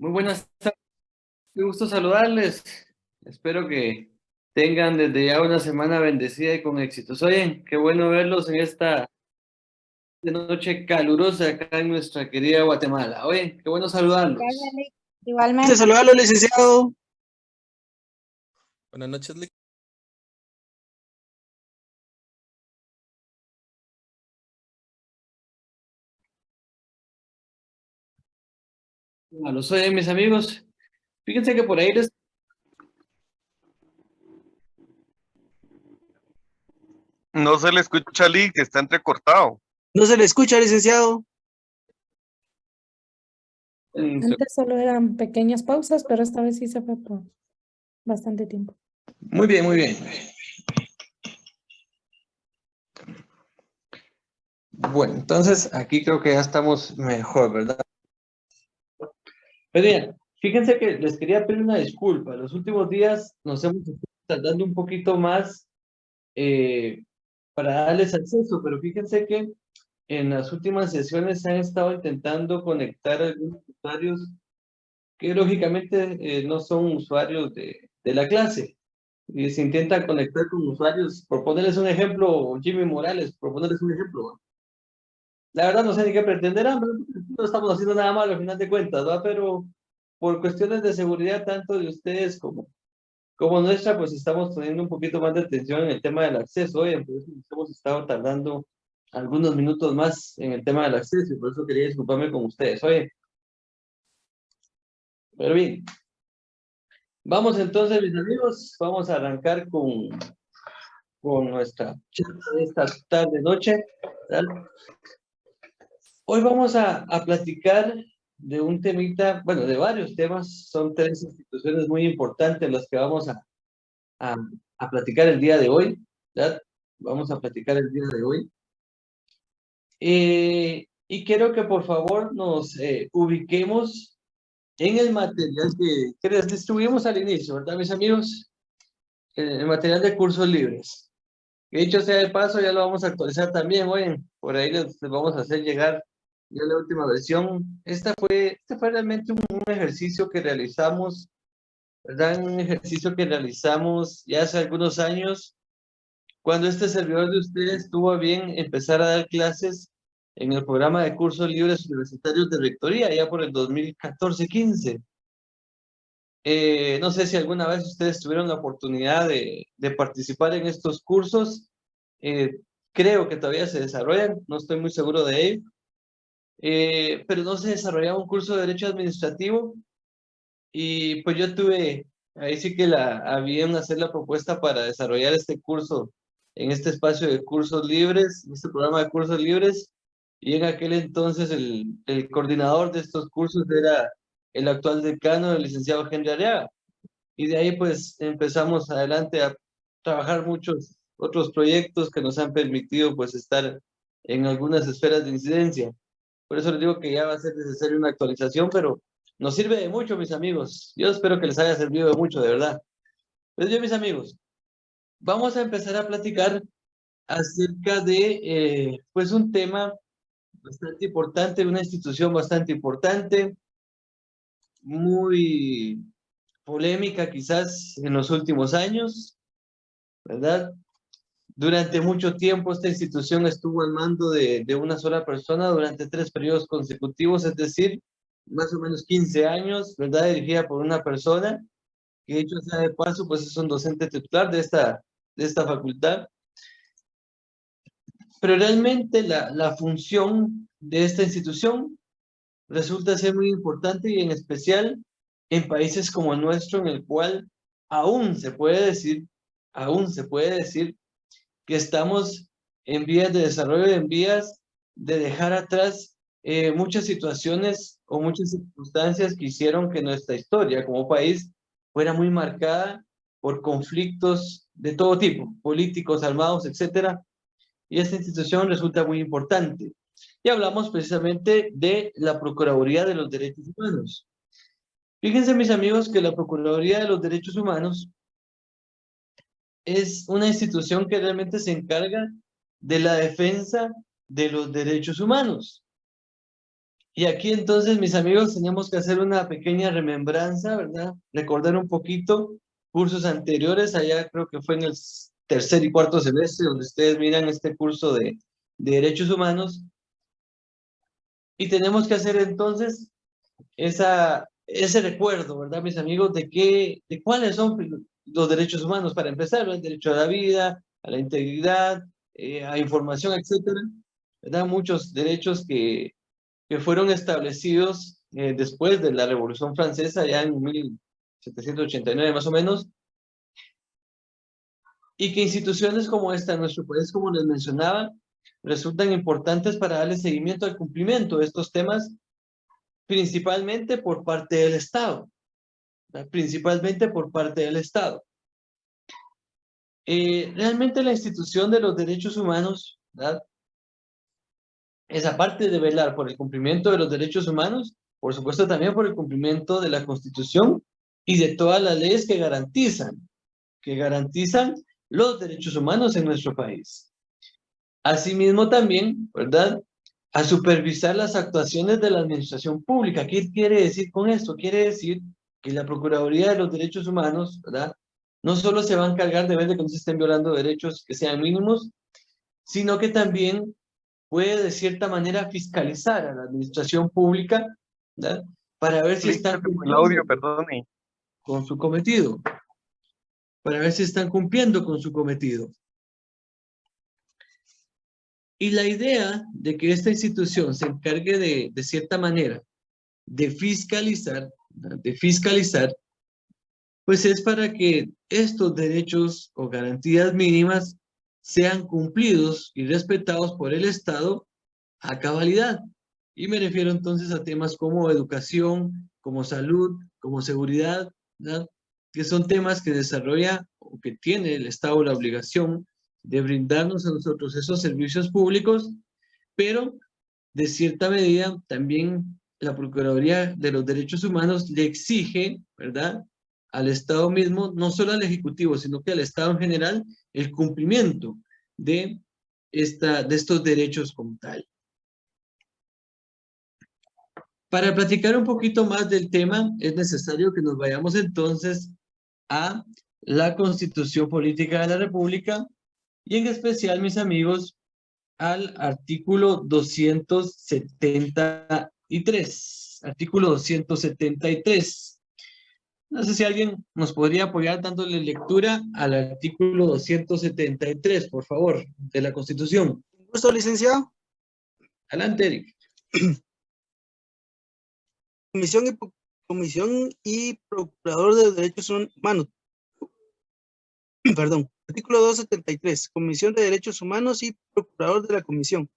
Muy buenas tardes, qué gusto saludarles. Espero que tengan desde ya una semana bendecida y con éxitos. Oye, qué bueno verlos en esta noche calurosa acá en nuestra querida Guatemala. Oye, qué bueno saludarlos. Igualmente. Igualmente. Saludarlo, licenciado. Buenas noches, Lick. A los oye, mis amigos. Fíjense que por ahí les... No se le escucha a Lee, que está entrecortado. No se le escucha, licenciado. Antes solo eran pequeñas pausas, pero esta vez sí se fue por bastante tiempo. Muy bien, muy bien. Bueno, entonces aquí creo que ya estamos mejor, ¿verdad? Pero bien, fíjense que les quería pedir una disculpa. Los últimos días nos hemos estado tardando un poquito más para darles acceso, pero fíjense que en las últimas sesiones se han estado intentando conectar algunos usuarios que lógicamente no son usuarios de la clase. Y se intentan conectar con usuarios, por ponerles un ejemplo, Jimmy Morales, por ponerles un ejemplo. La verdad no sé ni qué pretenderán, pero no estamos haciendo nada malo al final de cuentas, ¿va? Pero por cuestiones de seguridad, tanto de ustedes como nuestra, pues estamos poniendo un poquito más de atención en el tema del acceso. Oye, por eso nos hemos estado tardando algunos minutos más en el tema del acceso y por eso quería disculparme con ustedes. Oye, pero bien, vamos entonces, mis amigos, vamos a arrancar con nuestra charla de esta tarde-noche. Hoy vamos a platicar de un temita, bueno, de varios temas, son tres instituciones muy importantes las que vamos a, a platicar el día de hoy, ¿verdad? Vamos a platicar el día de hoy. Y quiero que por favor nos ubiquemos en el material que les distribuimos al inicio, ¿verdad, mis amigos? El material de cursos libres. Que dicho sea de paso, ya lo vamos a actualizar también, oye, por ahí les vamos a hacer llegar ya la última versión. Este fue realmente un ejercicio que realizamos, ¿verdad? Un ejercicio que realizamos ya hace algunos años, cuando este servidor de ustedes tuvo a bien empezar a dar clases en el programa de cursos libres universitarios de rectoría, ya por el 2014-15. No sé si alguna vez ustedes tuvieron la oportunidad de participar en estos cursos. Eh, Creo que todavía se desarrollan, no estoy muy seguro de ello. Pero no se desarrollaba un curso de Derecho Administrativo y pues yo tuve, ahí sí que había en hacer la propuesta para desarrollar este curso en este espacio de cursos libres, en este programa de cursos libres, y en aquel entonces el coordinador de estos cursos era el actual decano, el licenciado Henry Arriaga. Y de ahí pues empezamos adelante a trabajar muchos otros proyectos que nos han permitido pues estar en algunas esferas de incidencia. Por eso les digo que ya va a ser necesaria una actualización, pero nos sirve de mucho, mis amigos. Yo espero que les haya servido de mucho, de verdad. Pues bien, mis amigos, vamos a empezar a platicar acerca de pues un tema bastante importante, una institución bastante importante, muy polémica quizás en los últimos años, ¿verdad? Durante mucho tiempo esta institución estuvo al mando de una sola persona durante 3 periodos consecutivos, es decir, más o menos 15 años, ¿verdad? Dirigida por una persona, que dicho sea de paso, pues es un docente titular de esta facultad. Pero realmente la función de esta institución resulta ser muy importante y en especial en países como el nuestro, en el cual aún se puede decir que estamos en vías de desarrollo, en vías de dejar atrás muchas situaciones o muchas circunstancias que hicieron que nuestra historia como país fuera muy marcada por conflictos de todo tipo, políticos, armados, etcétera. Y esta institución resulta muy importante. Y hablamos precisamente de la Procuraduría de los Derechos Humanos. Fíjense, mis amigos, que la Procuraduría de los Derechos Humanos es una institución que realmente se encarga de la defensa de los derechos humanos. Y aquí entonces, mis amigos, tenemos que hacer una pequeña remembranza, ¿verdad? Recordar un poquito cursos anteriores, allá creo que fue en el tercer y cuarto semestre, donde ustedes miran este curso de Derechos Humanos. Y tenemos que hacer entonces ese recuerdo, ¿verdad, mis amigos? De cuáles son los derechos humanos, para empezar, ¿no? El derecho a la vida, a la integridad, a información, etcétera, ¿verdad? Muchos derechos que fueron establecidos después de la Revolución Francesa, ya en 1789 más o menos, y que instituciones como esta en nuestro país, como les mencionaba, resultan importantes para darle seguimiento al cumplimiento de estos temas, principalmente por parte del Estado, ¿verdad? Principalmente por parte del Estado. Realmente la institución de los derechos humanos, ¿verdad? Esa parte de velar por el cumplimiento de los derechos humanos, por supuesto también por el cumplimiento de la Constitución y de todas las leyes que garantizan los derechos humanos en nuestro país. Asimismo también, ¿verdad? A supervisar las actuaciones de la administración pública. ¿Qué quiere decir con esto? Quiere decir que la Procuraduría de los Derechos Humanos, ¿verdad? No solo se va a encargar de ver de que no se estén violando derechos que sean mínimos, sino que también puede de cierta manera fiscalizar a la administración pública, ¿verdad? Para ver si Link, están se te fue el cumpliendo audio, perdone. con su cometido, para ver si están cumpliendo con su cometido. Y la idea de que esta institución se encargue de cierta manera de fiscalizar, ¿verdad? De fiscalizar, pues es para que estos derechos o garantías mínimas sean cumplidos y respetados por el Estado a cabalidad. Y me refiero entonces a temas como educación, como salud, como seguridad, ¿verdad? Que son temas que desarrolla o que tiene el Estado la obligación de brindarnos a nosotros esos servicios públicos, pero de cierta medida también la Procuraduría de los Derechos Humanos le exige, ¿verdad?, al Estado mismo, no solo al Ejecutivo, sino que al Estado en general, el cumplimiento de estos derechos como tal. Para platicar un poquito más del tema, es necesario que nos vayamos entonces a la Constitución Política de la República y en especial, mis amigos, al artículo 273. Artículo 273. No sé si alguien nos podría apoyar dándole lectura al artículo 273, por favor, de la Constitución. Un gusto, licenciado. Adelante, Eric. Comisión y Procurador de Derechos Humanos. Perdón. Artículo 273. Comisión de Derechos Humanos y Procurador de la Comisión.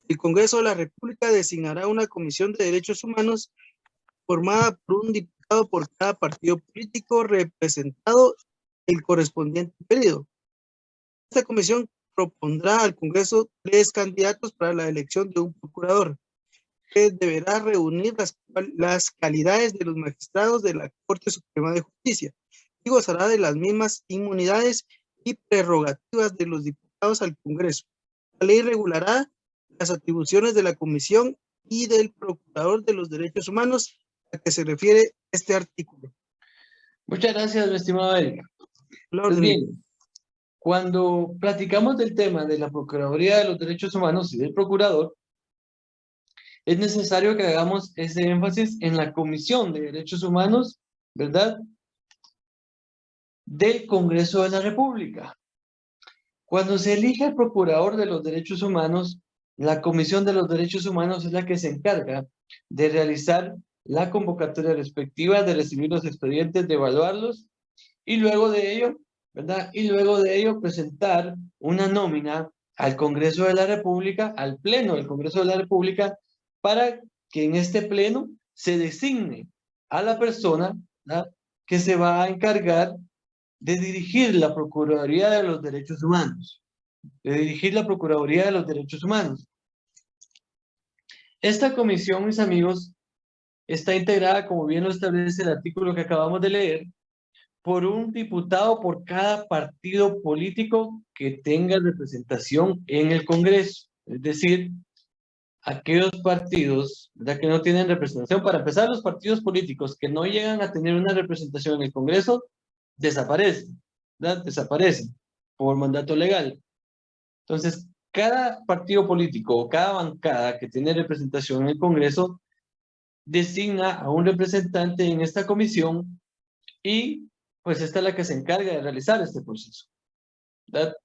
El Congreso de la República designará una Comisión de Derechos Humanos formada por un diputado por cada partido político representado el correspondiente periodo. Esta comisión propondrá al Congreso 3 candidatos para la elección de un procurador, que deberá reunir las calidades de los magistrados de la Corte Suprema de Justicia y gozará de las mismas inmunidades y prerrogativas de los diputados al Congreso. La ley regulará las atribuciones de la Comisión y del Procurador de los Derechos Humanos a que se refiere este artículo. Muchas gracias, mi estimado Eric. La Pues orden. bien, cuando platicamos del tema de la Procuraduría de los Derechos Humanos y del Procurador, es necesario que hagamos ese énfasis en la Comisión de Derechos Humanos, ¿verdad?, del Congreso de la República. Cuando se elige el Procurador de los Derechos Humanos, la Comisión de los Derechos Humanos es la que se encarga de realizar la convocatoria respectiva, de recibir los expedientes, de evaluarlos, y luego de ello, ¿verdad?, y luego de ello presentar una nómina al Congreso de la República, al Pleno del Congreso de la República, para que en este Pleno se designe a la persona, ¿verdad?, que se va a encargar de dirigir la Procuraduría de los Derechos Humanos. De dirigir la Procuraduría de los Derechos Humanos. Esta comisión, mis amigos, está integrada, como bien lo establece el artículo que acabamos de leer, por un diputado por cada partido político que tenga representación en el Congreso. Es decir, aquellos partidos, ¿verdad?, que no tienen representación. Para empezar, los partidos políticos que no llegan a tener una representación en el Congreso, desaparecen, ¿verdad? Desaparecen por mandato legal. Entonces, cada partido político o cada bancada que tiene representación en el Congreso designa a un representante en esta comisión y pues esta es la que se encarga de realizar este proceso, ¿verdad?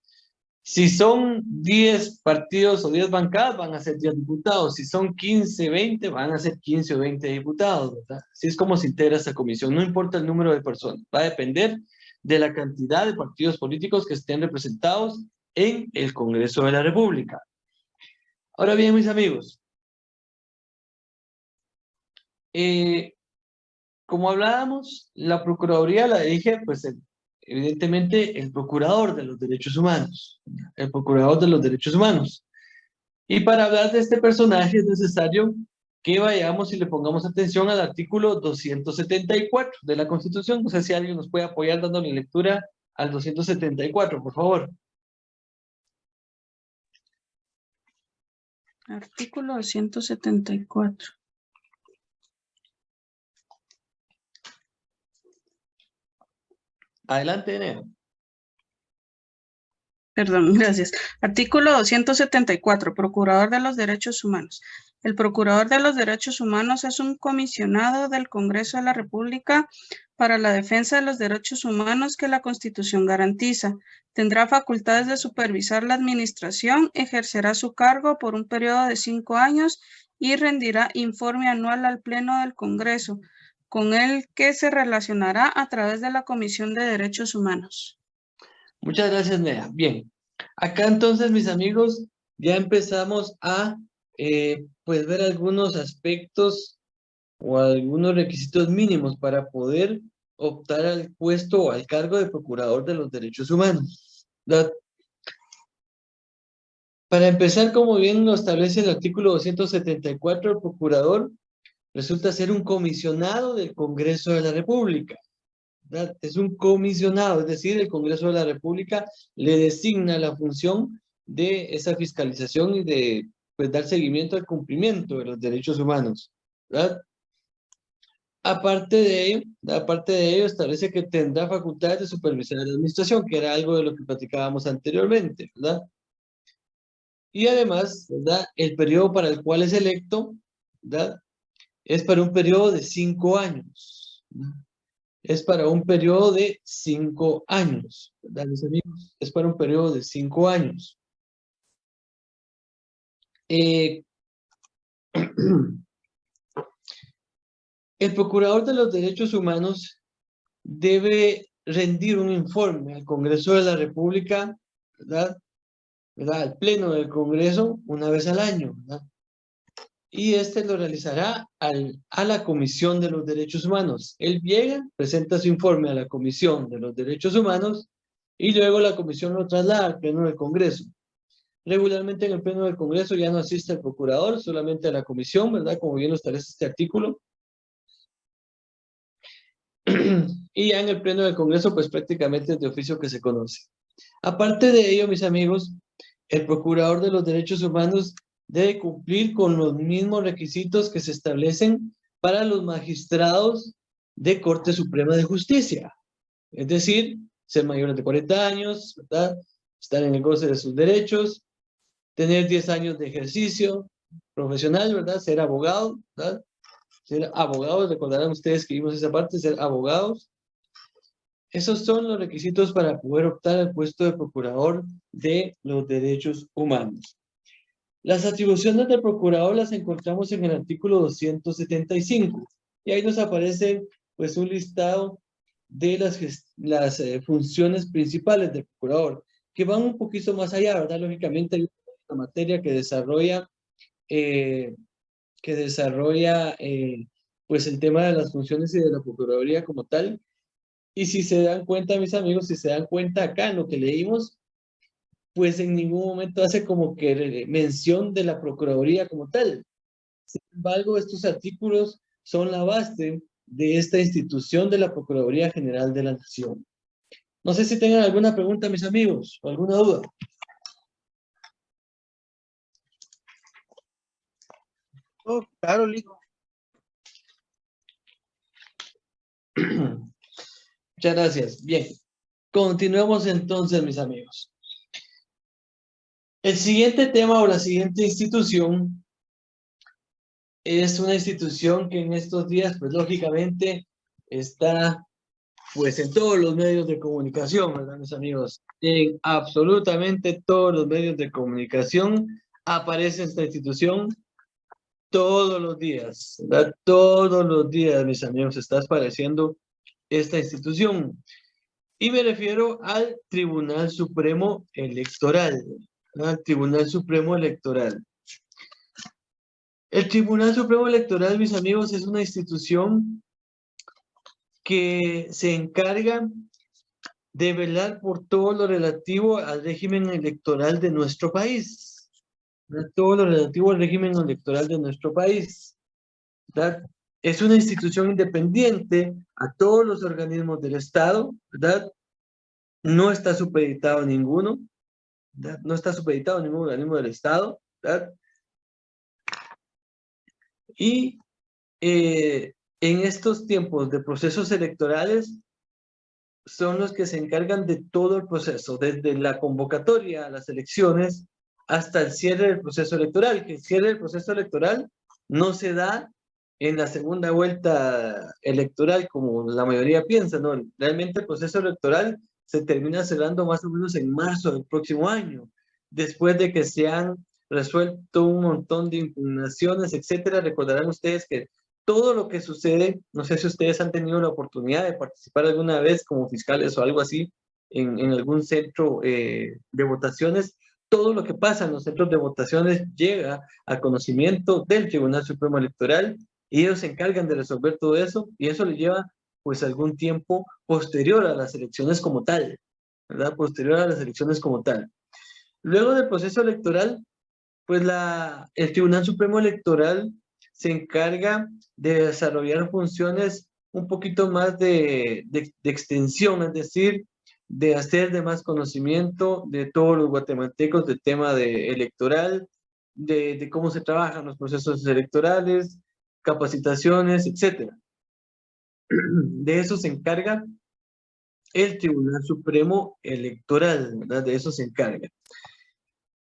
Si son 10 partidos o 10 bancadas, van a ser 10 diputados. Si son 15, 20, van a ser 15 o 20 diputados, ¿verdad? Así es como se integra esta comisión. No importa el número de personas. Va a depender de la cantidad de partidos políticos que estén representados en el Congreso de la República. Ahora bien, mis amigos, como hablábamos, la Procuraduría la dirige, pues, evidentemente, el Procurador de los Derechos Humanos. El Procurador de los Derechos Humanos. Y para hablar de este personaje es necesario que vayamos y le pongamos atención al artículo 274 de la Constitución. No sé si alguien nos puede apoyar dándole lectura al 274, por favor. Artículo 274. Adelante, Enea. Perdón, gracias. Artículo 274. Procurador de los Derechos Humanos. El Procurador de los Derechos Humanos es un comisionado del Congreso de la República para la defensa de los derechos humanos que la Constitución garantiza. Tendrá facultades de supervisar la administración, ejercerá su cargo por un periodo de 5 años y rendirá informe anual al Pleno del Congreso, con el que se relacionará a través de la Comisión de Derechos Humanos. Muchas gracias, Nea. Bien, acá entonces, mis amigos, ya empezamos a pues ver algunos aspectos o algunos requisitos mínimos para poder optar al puesto o al cargo de Procurador de los Derechos Humanos, ¿verdad? Para empezar, como bien lo establece el artículo 274, el Procurador resulta ser un comisionado del Congreso de la República, ¿verdad? Es un comisionado, es decir, el Congreso de la República le designa la función de esa fiscalización y de, pues, dar seguimiento al cumplimiento de los derechos humanos, ¿verdad? Aparte de ello, establece que tendrá facultades de supervisar la administración, que era algo de lo que platicábamos anteriormente, ¿verdad? Y además, ¿verdad?, el periodo para el cual es electo, ¿verdad?, es para un periodo de 5 años, ¿verdad? Es para un periodo de 5 años, ¿verdad, mis amigos? Es para un periodo de 5 años. El Procurador de los Derechos Humanos debe rendir un informe al Congreso de la República, ¿verdad? Al Pleno del Congreso una vez al año, ¿verdad? Y este lo realizará a la Comisión de los Derechos Humanos. Él llega, presenta su informe a la Comisión de los Derechos Humanos y luego la Comisión lo traslada al Pleno del Congreso. Regularmente en el Pleno del Congreso ya no asiste el Procurador, solamente a la Comisión, ¿verdad? Como bien lo establece este artículo. Y ya en el Pleno del Congreso, pues prácticamente es de oficio que se conoce. Aparte de ello, mis amigos, el Procurador de los Derechos Humanos debe cumplir con los mismos requisitos que se establecen para los magistrados de Corte Suprema de Justicia. Es decir, ser mayores de 40 años, ¿verdad?, estar en el goce de sus derechos, tener 10 años de ejercicio profesional, ¿verdad?, ser abogado, ¿verdad?, ser abogados, recordarán ustedes que vimos esa parte, ser abogados. Esos son los requisitos para poder optar al puesto de Procurador de los Derechos Humanos. Las atribuciones del Procurador las encontramos en el artículo 275. Y ahí nos aparece, pues, un listado de las funciones principales del Procurador, que van un poquito más allá, ¿verdad? Lógicamente hay una materia que desarrolla pues el tema de las funciones y de la Procuraduría como tal. Y si se dan cuenta, mis amigos, si se dan cuenta acá en lo que leímos, pues en ningún momento hace como que mención de la Procuraduría como tal. Sin embargo, estos artículos son la base de esta institución de la Procuraduría General de la Nación. No sé si tengan alguna pregunta, mis amigos, o alguna duda. Oh, claro, Lick. Muchas gracias. Bien, continuemos entonces, mis amigos. El siguiente tema o la siguiente institución es una institución que en estos días, pues lógicamente, está pues en todos los medios de comunicación, ¿verdad, mis amigos? En absolutamente todos los medios de comunicación aparece esta institución todos los días, ¿verdad? Todos los días, mis amigos, está apareciendo esta institución. Y me refiero al Tribunal Supremo Electoral, ¿verdad? Al Tribunal Supremo Electoral. El Tribunal Supremo Electoral, mis amigos, es una institución que se encarga de velar por todo lo relativo al régimen electoral de nuestro país. ¿Verdad? Todo lo relativo al régimen electoral de nuestro país. ¿Verdad? Es una institución independiente a todos los organismos del Estado, ¿verdad? No está supeditado a ninguno, ¿verdad? No está supeditado a ningún organismo del Estado, ¿verdad? Y en estos tiempos de procesos electorales, son los que se encargan de todo el proceso, desde la convocatoria a las elecciones hasta el cierre del proceso electoral, que el cierre del proceso electoral no se da en la segunda vuelta electoral como la mayoría piensa, ¿no? Realmente el proceso electoral se termina cerrando más o menos en marzo del próximo año, después de que se han resuelto un montón de impugnaciones, etcétera. Recordarán ustedes que todo lo que sucede, no sé si ustedes han tenido la oportunidad de participar alguna vez como fiscales o algo así en algún centro de votaciones, todo lo que pasa en los centros de votaciones llega a conocimiento del Tribunal Supremo Electoral y ellos se encargan de resolver todo eso y eso le lleva pues algún tiempo posterior a las elecciones como tal, ¿verdad? Posterior a las elecciones como tal. Luego del proceso electoral, pues el Tribunal Supremo Electoral se encarga de desarrollar funciones un poquito más de extensión, es decir, de hacer de más conocimiento de todos los guatemaltecos del tema electoral, de cómo se trabajan los procesos electorales, capacitaciones, etc. De eso se encarga el Tribunal Supremo Electoral, ¿verdad? De eso se encarga.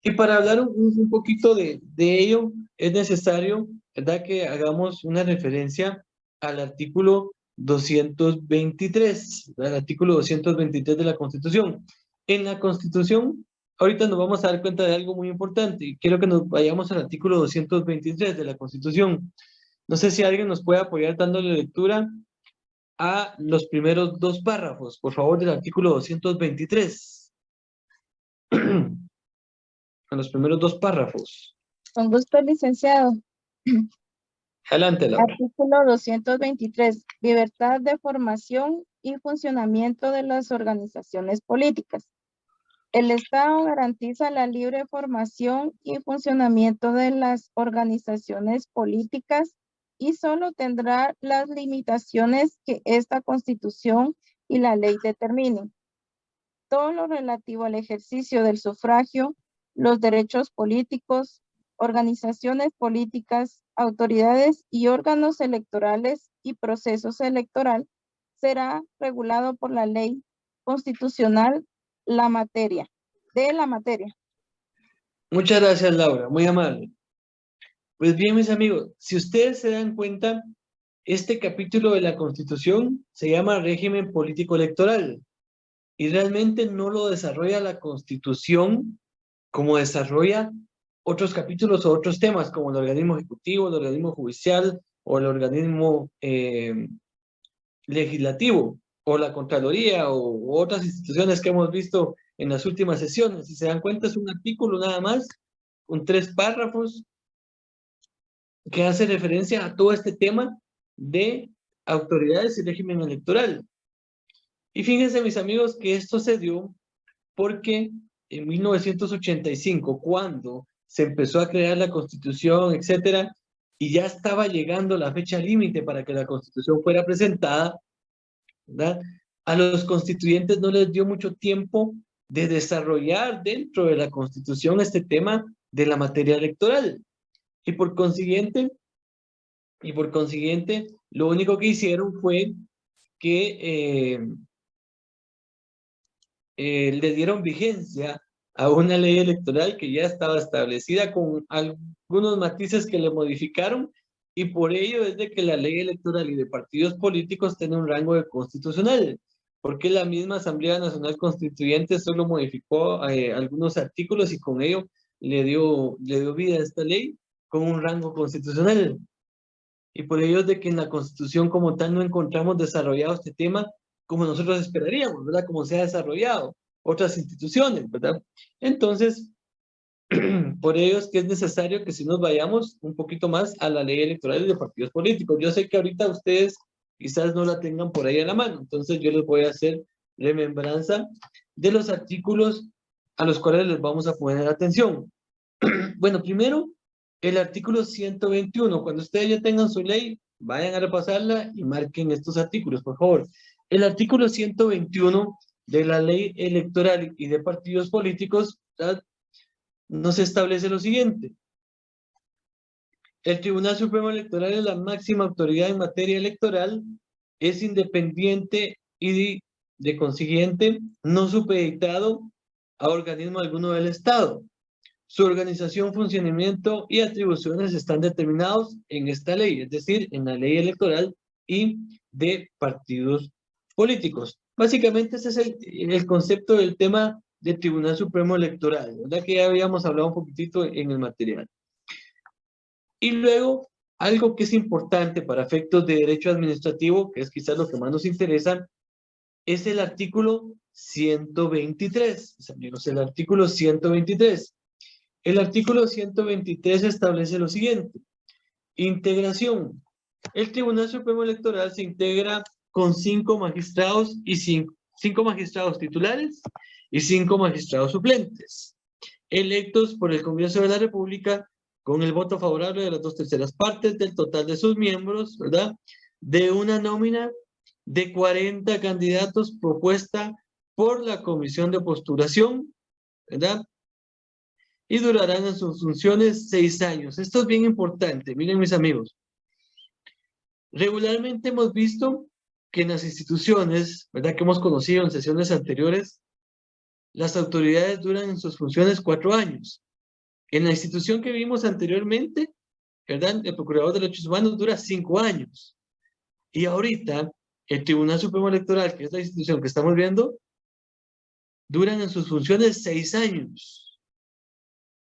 Y para hablar un poquito de ello, es necesario, ¿verdad?, que hagamos una referencia al artículo 223, ¿verdad? El artículo 223 de la Constitución. En la Constitución, ahorita nos vamos a dar cuenta de algo muy importante, y quiero que nos vayamos al artículo 223 de la Constitución. No sé si alguien nos puede apoyar dándole lectura a los primeros dos párrafos, por favor, del artículo 223. A los primeros dos párrafos. Con gusto, licenciado. Adelante, Laura. Artículo 223. Libertad de formación y funcionamiento de las organizaciones políticas. El Estado garantiza la libre formación y funcionamiento de las organizaciones políticas y solo tendrá las limitaciones que esta Constitución y la ley determinen. Todo lo relativo al ejercicio del sufragio, los derechos políticos, organizaciones políticas, autoridades y órganos electorales y procesos electoral será regulado por la ley constitucional de la materia. Muchas gracias, Laura, muy amable. Pues bien, mis amigos, si ustedes se dan cuenta, este capítulo de la Constitución se llama régimen político electoral y realmente no lo desarrolla la Constitución como desarrolla otros capítulos o otros temas como el organismo ejecutivo, el organismo judicial o el organismo legislativo o la Contraloría o otras instituciones que hemos visto en las últimas sesiones. Si se dan cuenta, es un artículo nada más con 3 párrafos que hace referencia a todo este tema de autoridades y régimen electoral. Y fíjense, mis amigos, que esto se dio porque en 1985, cuando se empezó a crear la Constitución, etcétera, y ya estaba llegando la fecha límite para que la Constitución fuera presentada, ¿verdad?, a los constituyentes no les dio mucho tiempo de desarrollar dentro de la Constitución este tema de la materia electoral. Y por consiguiente, Y por consiguiente, lo único que hicieron fue que le dieron vigencia a una ley electoral que ya estaba establecida con algunos matices que le modificaron, y por ello es de que la ley electoral y de partidos políticos tiene un rango de constitucional, porque la misma Asamblea Nacional Constituyente solo modificó algunos artículos y con ello le dio vida a esta ley con un rango constitucional. Y por ello es de que en la Constitución como tal no encontramos desarrollado este tema como nosotros esperaríamos, ¿verdad? Como se ha desarrollado otras instituciones, ¿verdad? Entonces, por ello es que es necesario que si nos vayamos un poquito más a la ley electoral de partidos políticos. Yo sé que ahorita ustedes quizás no la tengan por ahí a la mano, entonces yo les voy a hacer remembranza de los artículos a los cuales les vamos a poner atención. Bueno, primero, el artículo 121. Cuando ustedes ya tengan su ley, vayan a repasarla y marquen estos artículos, por favor. El artículo 121 de la ley electoral y de partidos políticos, ¿verdad?, nos establece lo siguiente. El Tribunal Supremo Electoral es la máxima autoridad en materia electoral, es independiente y de consiguiente no supeditado a organismo alguno del Estado. Su organización, funcionamiento y atribuciones están determinados en esta ley, es decir, en la ley electoral y de partidos políticos. Básicamente ese es el concepto del tema del Tribunal Supremo Electoral, ¿verdad? Que ya habíamos hablado un poquitito en el material. Y luego, algo que es importante para efectos de derecho administrativo, que es quizás lo que más nos interesa, es el artículo 123. Amigos, el artículo 123. El artículo 123 establece lo siguiente. Integración. El Tribunal Supremo Electoral se integra con 5 magistrados y 5 magistrados titulares y 5 magistrados suplentes, electos por el Congreso de la República con el voto favorable de las 2/3 partes del total de sus miembros, ¿verdad? De una nómina de 40 candidatos propuesta por la Comisión de Postulación, ¿verdad? Y durarán en sus funciones 6 años. Esto es bien importante, miren mis amigos. Regularmente hemos visto que en las instituciones, ¿verdad?, que hemos conocido en sesiones anteriores, las autoridades duran en sus funciones 4 años. En la institución que vimos anteriormente, ¿verdad?, el Procurador de Derechos Humanos dura 5 años. Y ahorita, el Tribunal Supremo Electoral, que es la institución que estamos viendo, duran en sus funciones 6 años.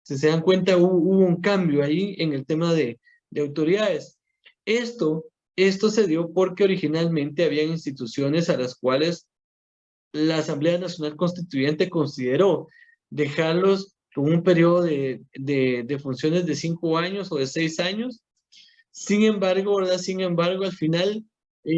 Si se dan cuenta, hubo un cambio ahí en el tema de autoridades. Esto se dio porque originalmente había instituciones a las cuales la Asamblea Nacional Constituyente consideró dejarlos con un periodo de funciones de 5 años o de 6 años. Sin embargo, ¿verdad? Sin embargo, al final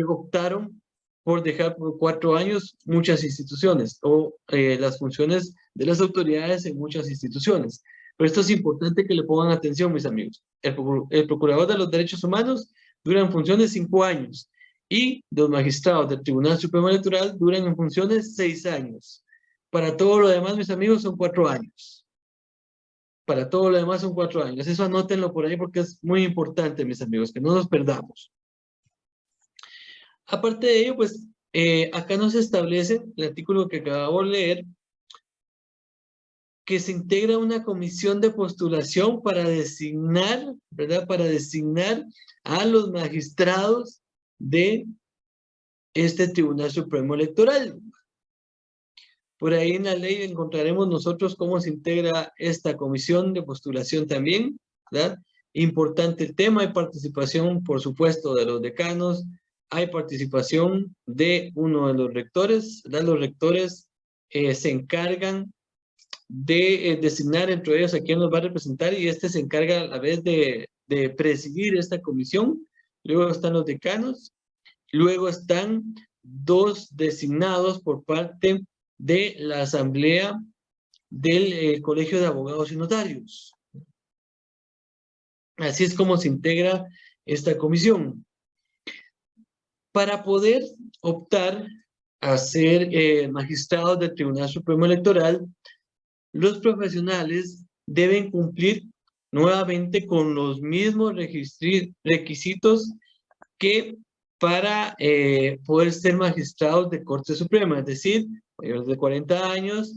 optaron por dejar por 4 años muchas instituciones o las funciones de las autoridades en muchas instituciones. Pero esto es importante que le pongan atención, mis amigos. El Procurador de los Derechos Humanos dura en funciones 5 años y los magistrados del Tribunal Supremo Electoral duran en funciones 6 años. Para todo lo demás, mis amigos, son 4 años. Para todo lo demás son 4 años. Eso anótenlo por ahí porque es muy importante, mis amigos, que no nos perdamos. Aparte de ello, pues, acá nos establece el artículo que acabamos de leer, que se integra una comisión de postulación para designar, ¿verdad?, para designar a los magistrados de este Tribunal Supremo Electoral. Por ahí en la ley encontraremos nosotros cómo se integra esta comisión de postulación también, ¿verdad? Importante el tema, hay participación, por supuesto, de los decanos, hay participación de uno de los rectores, ¿verdad? Los rectores se encargan de designar entre ellos a quién nos va a representar y este se encarga a la vez de presidir esta comisión. Luego están los decanos, luego están 2 designados por parte de la Asamblea del Colegio de Abogados y Notarios. Así es como se integra esta comisión. Para poder optar a ser magistrados del Tribunal Supremo Electoral, los profesionales deben cumplir nuevamente con los mismos requisitos que para poder ser magistrados de Corte Suprema, es decir, mayores de 40 años,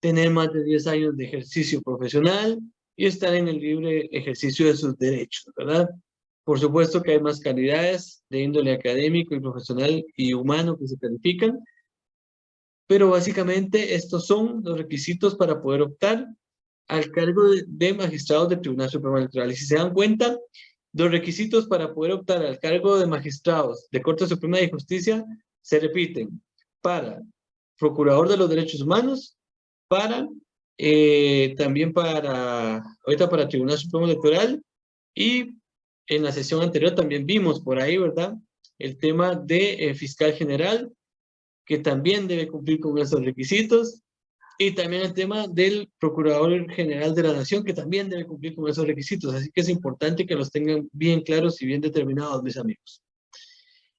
tener más de 10 años de ejercicio profesional y estar en el libre ejercicio de sus derechos, ¿verdad? Por supuesto que hay más calidades de índole académico y profesional y humano que se califican, pero básicamente estos son los requisitos para poder optar al cargo de magistrados del Tribunal Supremo Electoral. Y si se dan cuenta, los requisitos para poder optar al cargo de magistrados de Corte Suprema de Justicia se repiten para Procurador de los Derechos Humanos, también ahorita para Tribunal Supremo Electoral, y en la sesión anterior también vimos por ahí, ¿verdad? El tema de fiscal general, que también debe cumplir con esos requisitos, y también el tema del Procurador General de la Nación, que también debe cumplir con esos requisitos. Así que es importante que los tengan bien claros y bien determinados, mis amigos.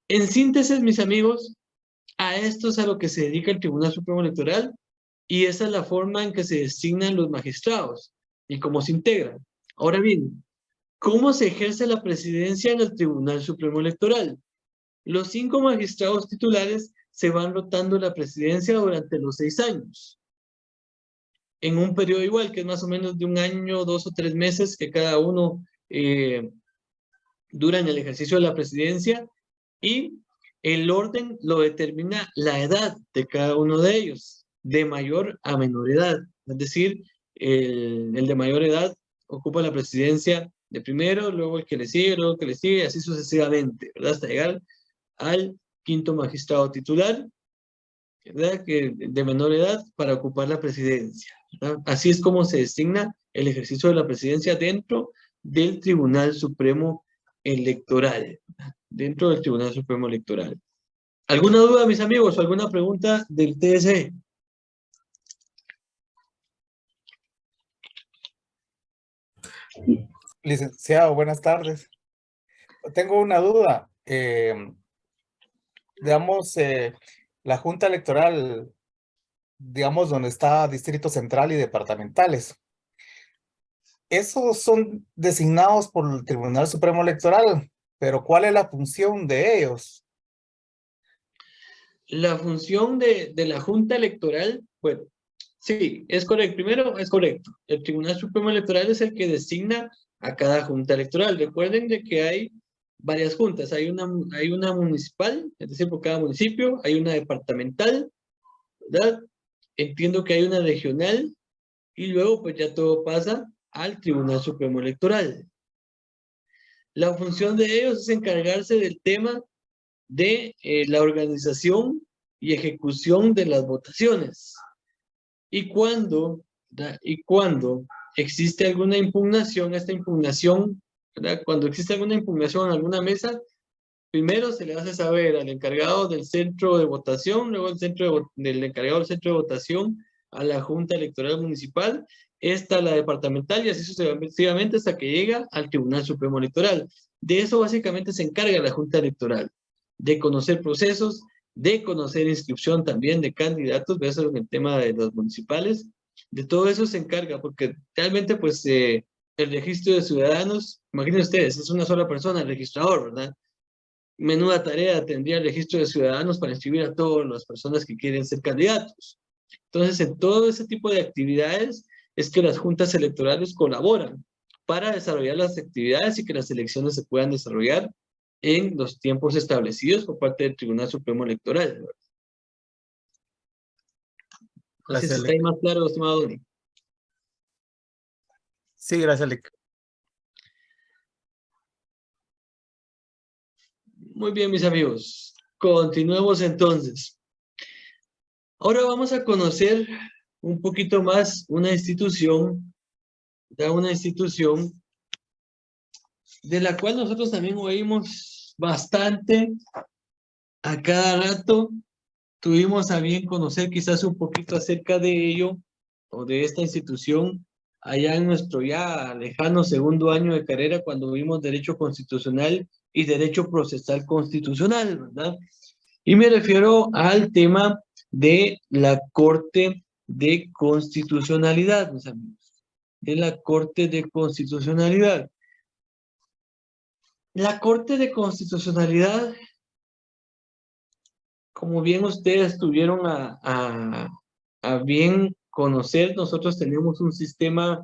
En síntesis, mis amigos, a esto es a lo que se dedica el Tribunal Supremo Electoral, y esa es la forma en que se designan los magistrados y cómo se integran. Ahora bien, ¿cómo se ejerce la presidencia en el Tribunal Supremo Electoral? Los 5 magistrados titulares se van rotando la presidencia durante los 6 años. En un periodo igual, que es más o menos de 1 año, 2 o 3 meses, que cada uno dura en el ejercicio de la presidencia, y el orden lo determina la edad de cada uno de ellos, de mayor a menor edad. Es decir, el de mayor edad ocupa la presidencia de primero, luego el que le sigue, luego el que le sigue, y así sucesivamente, ¿verdad? Hasta llegar al 5º magistrado titular, ¿verdad? Que de menor edad para ocupar la presidencia, ¿verdad? Así es como se designa el ejercicio de la presidencia dentro del Tribunal Supremo Electoral, ¿verdad? Dentro del Tribunal Supremo Electoral. ¿Alguna duda, mis amigos, o alguna pregunta del TSE? Licenciado, buenas tardes. Tengo una duda. Digamos, la Junta Electoral, digamos, donde está Distrito Central y departamentales, esos son designados por el Tribunal Supremo Electoral, pero ¿cuál es la función de ellos? La función de la Junta Electoral, bueno, sí, es correcto. Primero, es correcto. El Tribunal Supremo Electoral es el que designa a cada Junta Electoral. Recuerden de que hay varias juntas. Hay una municipal, es decir, por cada municipio. Hay una departamental, ¿verdad? Entiendo que hay una regional. Y luego, pues ya todo pasa al Tribunal Supremo Electoral. La función de ellos es encargarse del tema de la organización y ejecución de las votaciones. Y cuando existe alguna impugnación, esta impugnación, ¿verdad? Cuando existe alguna impugnación en alguna mesa, primero se le hace saber al encargado del centro de votación, luego del encargado del centro de votación a la Junta Electoral Municipal, esta a la departamental, y así sucesivamente hasta que llega al Tribunal Supremo Electoral. De eso básicamente se encarga la Junta Electoral, de conocer procesos, de conocer inscripción también de candidatos, voy a hacer en el tema de los municipales, de todo eso se encarga, porque realmente pues el registro de ciudadanos, imaginen ustedes, es una sola persona, el registrador, ¿verdad? Menuda tarea tendría el registro de ciudadanos para inscribir a todas las personas que quieren ser candidatos. Entonces, en todo ese tipo de actividades es que las juntas electorales colaboran para desarrollar las actividades y que las elecciones se puedan desarrollar en los tiempos establecidos por parte del Tribunal Supremo Electoral. No sé si está ahí más claro, estimado Donny. Sí, gracias, Lic. Muy bien, mis amigos. Continuemos entonces. Ahora vamos a conocer un poquito más una institución de la cual nosotros también oímos bastante a cada rato. Tuvimos a bien conocer quizás un poquito acerca de ello o de esta institución allá en nuestro ya lejano 2º año de carrera cuando vimos Derecho Constitucional y Derecho Procesal Constitucional, ¿verdad? Y me refiero al tema de la Corte de Constitucionalidad, mis amigos. de la Corte de Constitucionalidad. La Corte de Constitucionalidad, como bien ustedes tuvieron a bien conocer, nosotros tenemos un sistema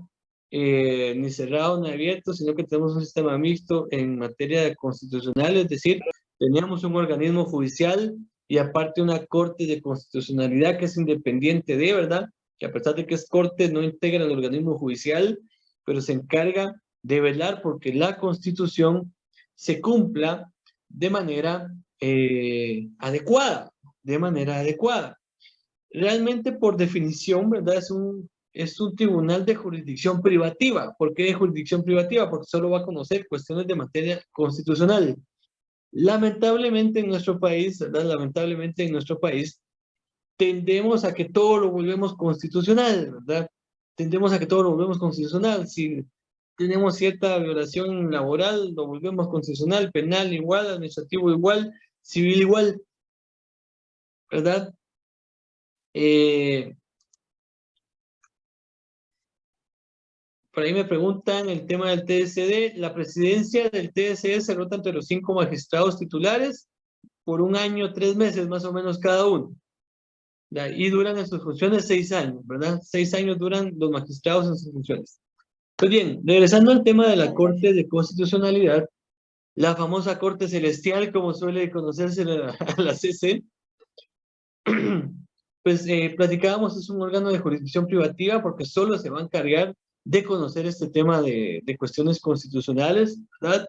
ni cerrado ni abierto, sino que tenemos un sistema mixto en materia de constitucional, es decir, teníamos un organismo judicial y aparte una Corte de Constitucionalidad que es independiente de, ¿verdad? Que a pesar de que es Corte, no integra el organismo judicial, pero se encarga de velar porque la Constitución se cumpla de manera adecuada, Realmente, por definición, ¿verdad? Es un tribunal de jurisdicción privativa. ¿Por qué de jurisdicción privativa? Porque solo va a conocer cuestiones de materia constitucional. Lamentablemente en nuestro país, ¿verdad? Lamentablemente en nuestro país, tendemos a que todo lo volvemos constitucional, ¿verdad? Tendemos a que todo lo volvemos constitucional. Si tenemos cierta violación laboral, lo volvemos constitucional, penal igual, administrativo igual, civil igual, ¿verdad? Por ahí me preguntan el tema del TSD. La presidencia del TSD se rota entre los 5 magistrados titulares por 1 año, 3 meses más o menos cada uno. Y duran en sus funciones 6 años, ¿verdad? 6 años duran los magistrados en sus funciones. Pues bien, regresando al tema de la Corte de Constitucionalidad, la famosa Corte Celestial, como suele conocerse a la CC, pues platicábamos, es un órgano de jurisdicción privativa porque solo se va a encargar de conocer este tema de cuestiones constitucionales, ¿verdad?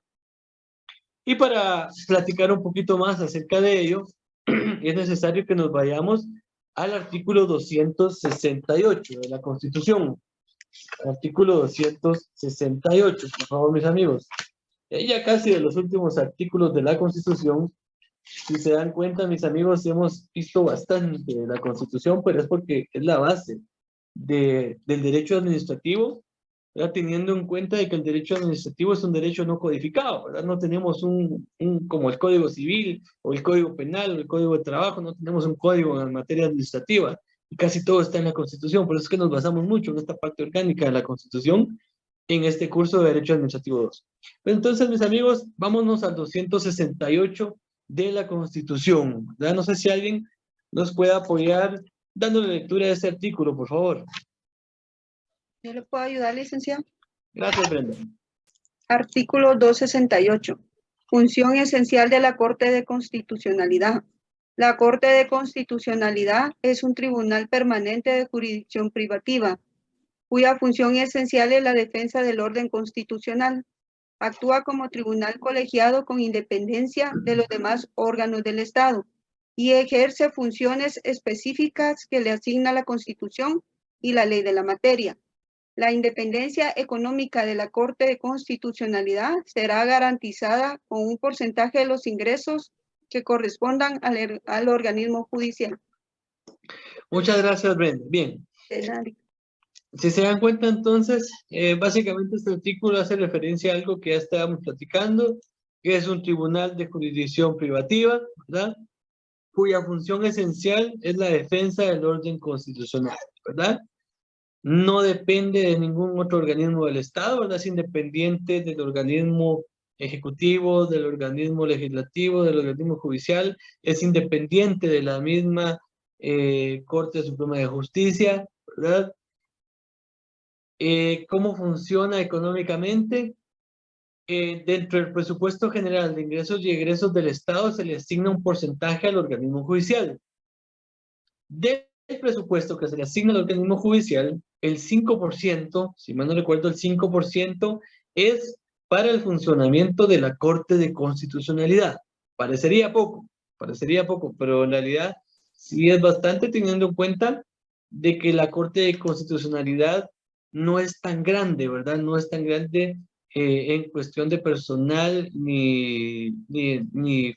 Y para platicar un poquito más acerca de ello, es necesario que nos vayamos al artículo 268 de la Constitución. Artículo 268, por favor, mis amigos. Ya casi de los últimos artículos de la Constitución. Si se dan cuenta, mis amigos, hemos visto bastante de la Constitución, pero es porque es la base del derecho administrativo, ¿verdad? Teniendo en cuenta de que el derecho administrativo es un derecho no codificado, ¿verdad? No tenemos como el Código Civil, o el Código Penal, o el Código de Trabajo, no tenemos un código en materia administrativa, y casi todo está en la Constitución, por eso es que nos basamos mucho en esta parte orgánica de la Constitución, en este curso de Derecho Administrativo 2. Pero entonces, mis amigos, vámonos al 268 de la Constitución, ¿verdad? No sé si alguien nos puede apoyar dándole lectura a este artículo, por favor. ¿Yo le puedo ayudar, licenciado? Gracias, Brenda. Artículo 268. Función esencial de la Corte de Constitucionalidad. La Corte de Constitucionalidad es un tribunal permanente de jurisdicción privativa, cuya función esencial es la defensa del orden constitucional. Actúa como tribunal colegiado con independencia de los demás órganos del Estado y ejerce funciones específicas que le asigna la Constitución y la ley de la materia. La independencia económica de la Corte de Constitucionalidad será garantizada con un porcentaje de los ingresos que correspondan al organismo judicial. Muchas gracias, Brenda. Bien. Si se dan cuenta, entonces, básicamente este artículo hace referencia a algo que ya estábamos platicando, que es un tribunal de jurisdicción privativa, ¿verdad? Cuya función esencial es la defensa del orden constitucional, ¿verdad? No depende de ningún otro organismo del Estado, ¿verdad? Es independiente del organismo ejecutivo, del organismo legislativo, del organismo judicial, es independiente de la misma Corte Suprema de Justicia, ¿verdad? ¿Cómo funciona económicamente? Dentro del presupuesto general de ingresos y egresos del Estado se le asigna un porcentaje al organismo judicial. Del presupuesto que se le asigna al organismo judicial, el 5%, si mal no recuerdo, el 5% es para el funcionamiento de la Corte de Constitucionalidad. Parecería poco, pero en realidad sí es bastante, teniendo en cuenta de que la Corte de Constitucionalidad no es tan grande, ¿verdad? No es tan grande en cuestión de personal ni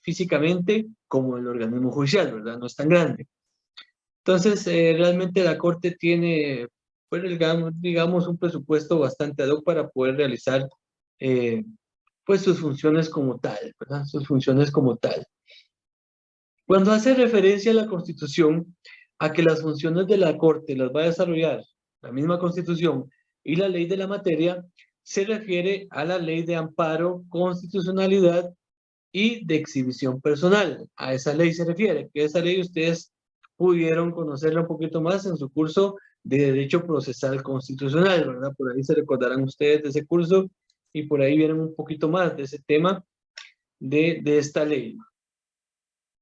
físicamente como el organismo judicial, ¿verdad? No es tan grande. Entonces, realmente la Corte tiene, pues, digamos, un presupuesto bastante ad hoc para poder realizar pues sus funciones como tal, ¿verdad? Sus funciones como tal. Cuando hace referencia a la Constitución, a que las funciones de la Corte las va a desarrollar la misma Constitución, y la ley de la materia se refiere a la ley de amparo, constitucionalidad y de exhibición personal. A esa ley se refiere, que esa ley ustedes pudieron conocerla un poquito más en su curso de Derecho Procesal Constitucional, ¿verdad? Por ahí se recordarán ustedes de ese curso y por ahí vieron un poquito más de ese tema de esta ley.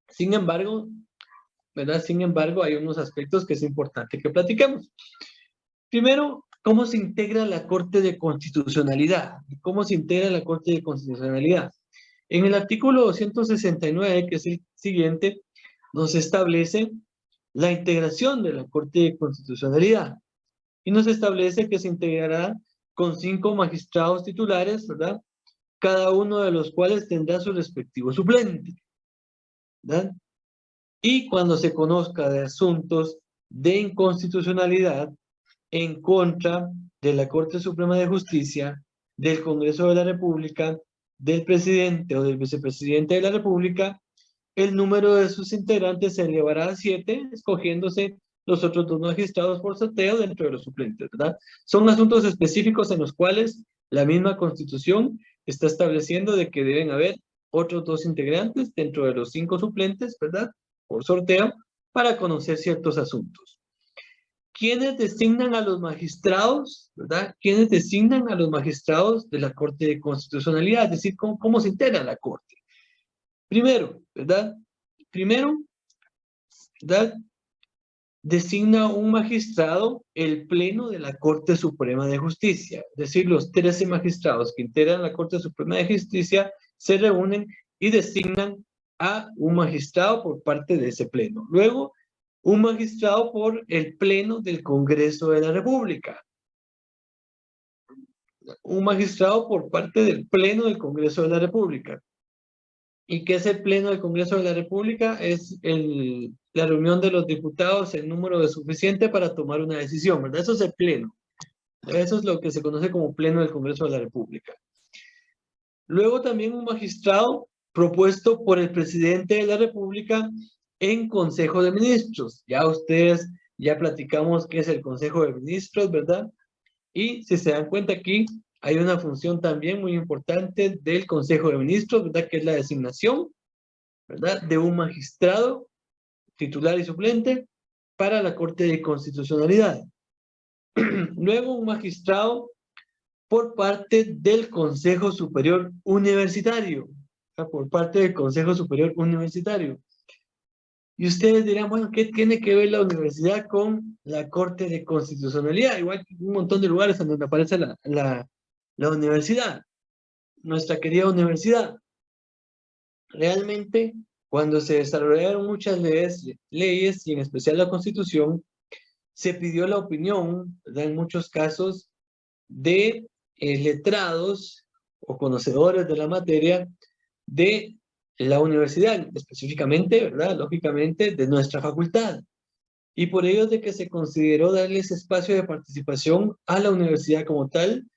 Sin embargo, ¿verdad? Sin embargo, hay unos aspectos que es importante que platiquemos. Primero, ¿cómo se integra la Corte de Constitucionalidad? ¿Cómo se integra la Corte de Constitucionalidad? En el artículo 269, que es el siguiente, nos establece la integración de la Corte de Constitucionalidad. Y nos establece que se integrará con 5 magistrados titulares, ¿verdad? Cada uno de los cuales tendrá su respectivo suplente, ¿verdad? Y cuando se conozca de asuntos de inconstitucionalidad en contra de la Corte Suprema de Justicia, del Congreso de la República, del presidente o del vicepresidente de la República, el número de sus integrantes se elevará a 7, escogiéndose los otros 2 magistrados por sorteo dentro de los suplentes, ¿verdad? Son asuntos específicos en los cuales la misma Constitución está estableciendo de que deben haber otros 2 integrantes dentro de los 5 suplentes, ¿verdad? Por sorteo, para conocer ciertos asuntos. ¿Quiénes designan a los magistrados, verdad? ¿Quiénes designan a los magistrados de la Corte de Constitucionalidad? Es decir, ¿cómo se integra la Corte? Primero, ¿verdad? Primero, ¿verdad? Designa un magistrado el Pleno de la Corte Suprema de Justicia. Es decir, los 13 magistrados que integran la Corte Suprema de Justicia se reúnen y designan a un magistrado por parte de ese Pleno. Luego, un magistrado por el Pleno del Congreso de la República. Un magistrado por parte del Pleno del Congreso de la República. ¿Y qué es el Pleno del Congreso de la República? Es la reunión de los diputados en número suficiente para tomar una decisión, ¿verdad? Eso es el Pleno. Eso es lo que se conoce como Pleno del Congreso de la República. Luego también un magistrado propuesto por el presidente de la República en Consejo de Ministros. Ya ustedes, ya platicamos qué es el Consejo de Ministros, ¿verdad? Y si se dan cuenta aquí, hay una función también muy importante del Consejo de Ministros, ¿verdad? Que es la designación, ¿verdad? De un magistrado titular y suplente para la Corte de Constitucionalidad. Luego un magistrado por parte del Consejo Superior Universitario, por parte del Consejo Superior Universitario. Y ustedes dirán, bueno, ¿qué tiene que ver la universidad con la Corte de Constitucionalidad? Igual que un montón de lugares en donde aparece la universidad, nuestra querida universidad. Realmente, cuando se desarrollaron muchas leyes y en especial la Constitución, se pidió la opinión, ¿verdad? En muchos casos, de letrados o conocedores de la materia de la universidad, específicamente, ¿verdad? Lógicamente, de nuestra facultad. Y por ello es de que se consideró darles espacio de participación a la universidad como tal,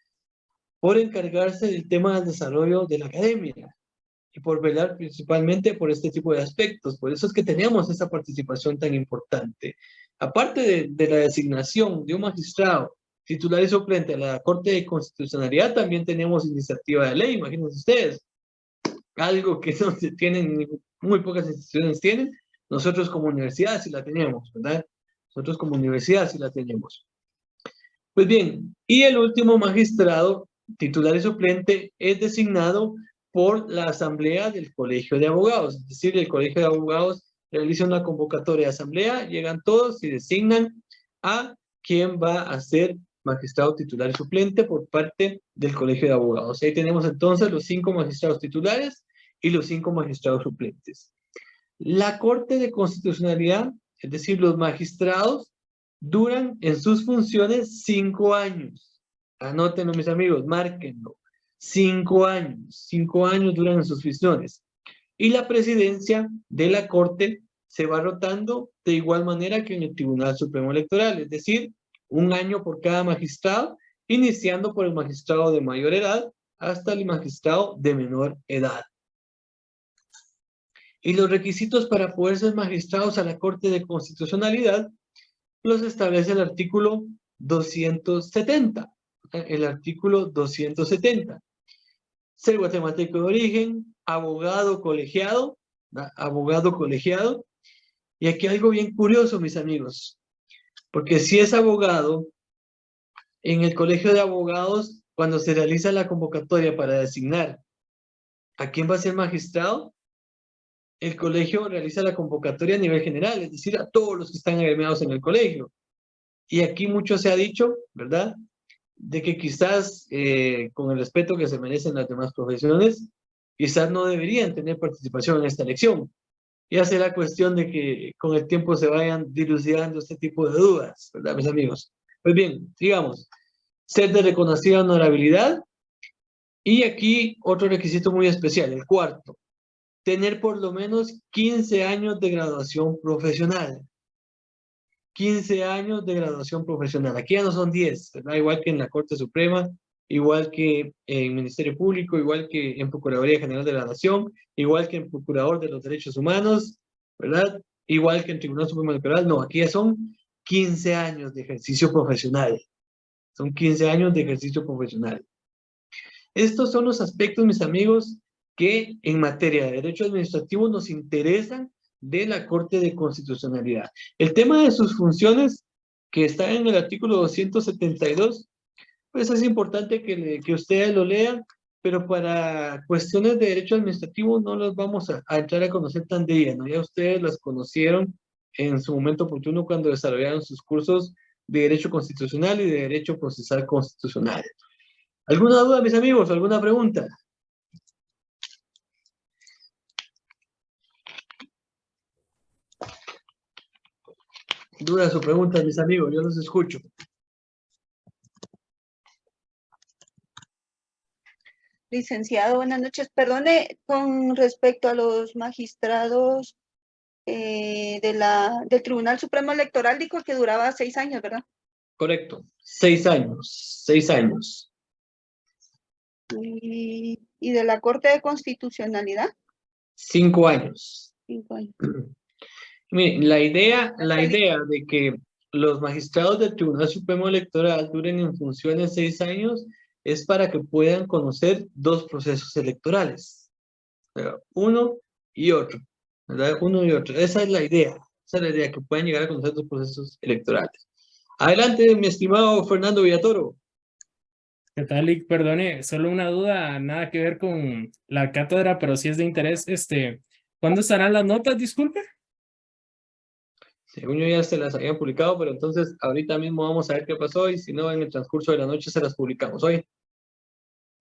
por encargarse del tema del desarrollo de la academia y por velar principalmente por este tipo de aspectos. Por eso es que tenemos esa participación tan importante. Aparte de la designación de un magistrado titular y suplente a la Corte de Constitucionalidad, también tenemos iniciativa de ley, imagínense ustedes. Algo que no se tienen, muy pocas instituciones tienen. Nosotros como universidad sí la tenemos, ¿verdad? Nosotros como universidad sí la tenemos. Pues bien, y el último magistrado titular y suplente es designado por la asamblea del Colegio de Abogados. Es decir, el Colegio de Abogados realiza una convocatoria de asamblea, llegan todos y designan a quien va a ser magistrado titular y suplente por parte del Colegio de Abogados. Ahí tenemos entonces los 5 magistrados titulares y los 5 magistrados suplentes. La Corte de Constitucionalidad, es decir, los magistrados, duran en sus funciones 5 años. Anótenlo, mis amigos, márquenlo. 5 años. 5 años duran en sus funciones. Y la presidencia de la Corte se va rotando de igual manera que en el Tribunal Supremo Electoral, es decir, 1 año por cada magistrado, iniciando por el magistrado de mayor edad hasta el magistrado de menor edad. Y los requisitos para poder ser magistrados a la Corte de Constitucionalidad los establece el artículo 270, el artículo 270. Ser guatemalteco de origen, abogado colegiado, ¿verdad? Abogado colegiado. Y aquí algo bien curioso, mis amigos, porque si es abogado, en el colegio de abogados, cuando se realiza la convocatoria para designar a quién va a ser magistrado, el colegio realiza la convocatoria a nivel general, es decir, a todos los que están agremiados en el colegio. Y aquí mucho se ha dicho, ¿verdad?, de que quizás, con el respeto que se merecen las demás profesiones, quizás no deberían tener participación en esta elección. Ya será cuestión de que con el tiempo se vayan dilucidando este tipo de dudas, ¿verdad, mis amigos? Pues bien, digamos, ser de reconocida honorabilidad. Y aquí otro requisito muy especial, el cuarto, tener por lo menos 15 años de graduación profesional. 15 años de graduación profesional. Aquí ya no son 10, ¿verdad? Igual que en la Corte Suprema, igual que en Ministerio Público, igual que en Procuraduría General de la Nación, igual que en Procurador de los Derechos Humanos, ¿verdad? Igual que en Tribunal Supremo Electoral. No, aquí ya son 15 años de ejercicio profesional. Son 15 años de ejercicio profesional. Estos son los aspectos, mis amigos, que en materia de derecho administrativo nos interesan de la Corte de Constitucionalidad. El tema de sus funciones, que está en el artículo 272, pues es importante que ustedes lo lean, pero para cuestiones de derecho administrativo no los vamos a entrar a conocer tan de lleno. Ya ustedes las conocieron en su momento oportuno cuando desarrollaron sus cursos de Derecho Constitucional y de Derecho Procesal Constitucional. ¿Alguna duda, mis amigos? ¿Alguna pregunta? Dudas o preguntas, mis amigos, yo los escucho. Licenciado, buenas noches. Perdone, con respecto a los magistrados del Tribunal Supremo Electoral, dijo que duraba 6 años, ¿verdad? Correcto, 6 años, 6 años. Y de la Corte de Constitucionalidad, 5 años. 5 años. Miren, la idea de que los magistrados del Tribunal Supremo Electoral duren en funciones 6 años es para que puedan conocer 2 procesos electorales, ¿verdad? Uno y otro, ¿verdad? Uno y otro. Esa es la idea, que puedan llegar a conocer 2 procesos electorales. Adelante, mi estimado Fernando Villatoro. ¿Qué tal, Lick? Perdone, solo una duda, nada que ver con la cátedra, pero sí es de interés. ¿Cuándo estarán las notas? Disculpe. Según yo ya se las habían publicado, pero entonces ahorita mismo vamos a ver qué pasó y si no, en el transcurso de la noche se las publicamos hoy.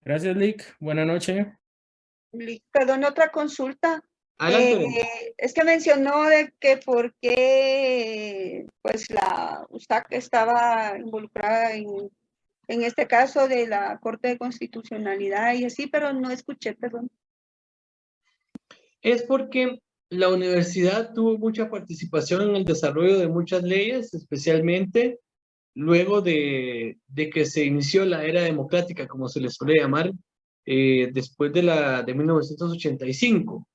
Gracias, Lick. Buenas noches. Perdón, otra consulta. Adelante. Es que mencionó de que por qué pues la USAC estaba involucrada en este caso de la Corte de Constitucionalidad y así, pero no escuché, perdón. Es porque la universidad tuvo mucha participación en el desarrollo de muchas leyes, especialmente luego de que se inició la era democrática, como se le suele llamar, después de 1985.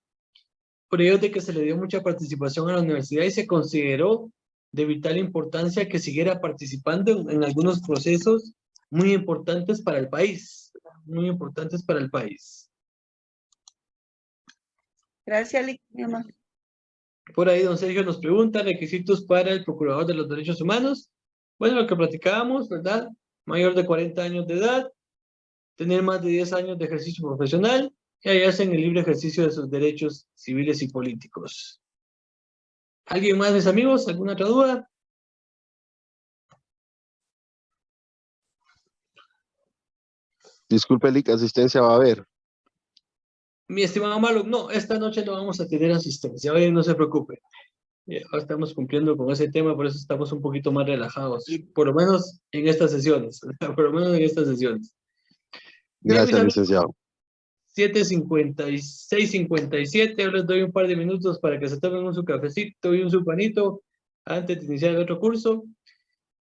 Por ello de que se le dio mucha participación a la universidad y se consideró de vital importancia que siguiera participando en algunos procesos muy importantes para el país, muy importantes para el país. Gracias, Lick. Por ahí don Sergio nos pregunta, requisitos para el Procurador de los Derechos Humanos. Bueno, lo que platicábamos, ¿verdad? Mayor de 40 años de edad, tener más de 10 años de ejercicio profesional y hallarse en el libre ejercicio de sus derechos civiles y políticos. ¿Alguien más, mis amigos? ¿Alguna otra duda? Disculpe, Lick, asistencia va a haber. Mi estimado Marlon, no, esta noche no vamos a tener asistencia, hoy no se preocupe. Ahora estamos cumpliendo con ese tema, por eso estamos un poquito más relajados, por lo menos en estas sesiones, por lo menos en estas sesiones. Gracias, licenciado. 7:56, 57, yo les doy un par de minutos para que se tomen su cafecito y su panito antes de iniciar el otro curso.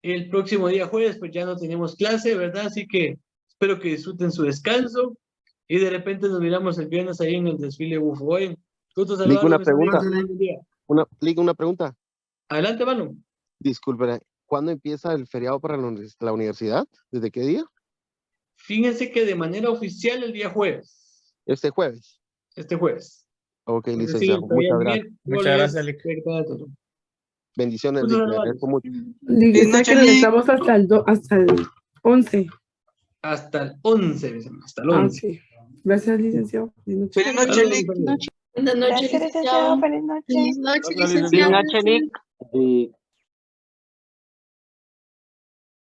El próximo día jueves, pues ya no tenemos clase, ¿verdad? Así que espero que disfruten su descanso y de repente nos miramos el viernes ahí en el desfile UFO. Lick, una pregunta. Una pregunta. Adelante, mano. Disculpe, ¿cuándo empieza el feriado para la universidad? ¿Desde qué día? Fíjense que de manera oficial el día jueves. Este jueves. Este jueves. Ok, Porque licenciado. sí, todavía Muchas gracias. Muchas gracias, Lick. Bendiciones, Muchas Lick. Le gracias. agradezco mucho. Buenas noches, Lick. Estamos hasta el 11. Hasta el 11, hasta el 11. Ok. Gracias, licenciado. Buenas noches. Buenas noches, Lick. Buenas noches, Gracias, licenciado. Feliz noche. Feliz noche, Gracias, licenciado. licenciado. Sí.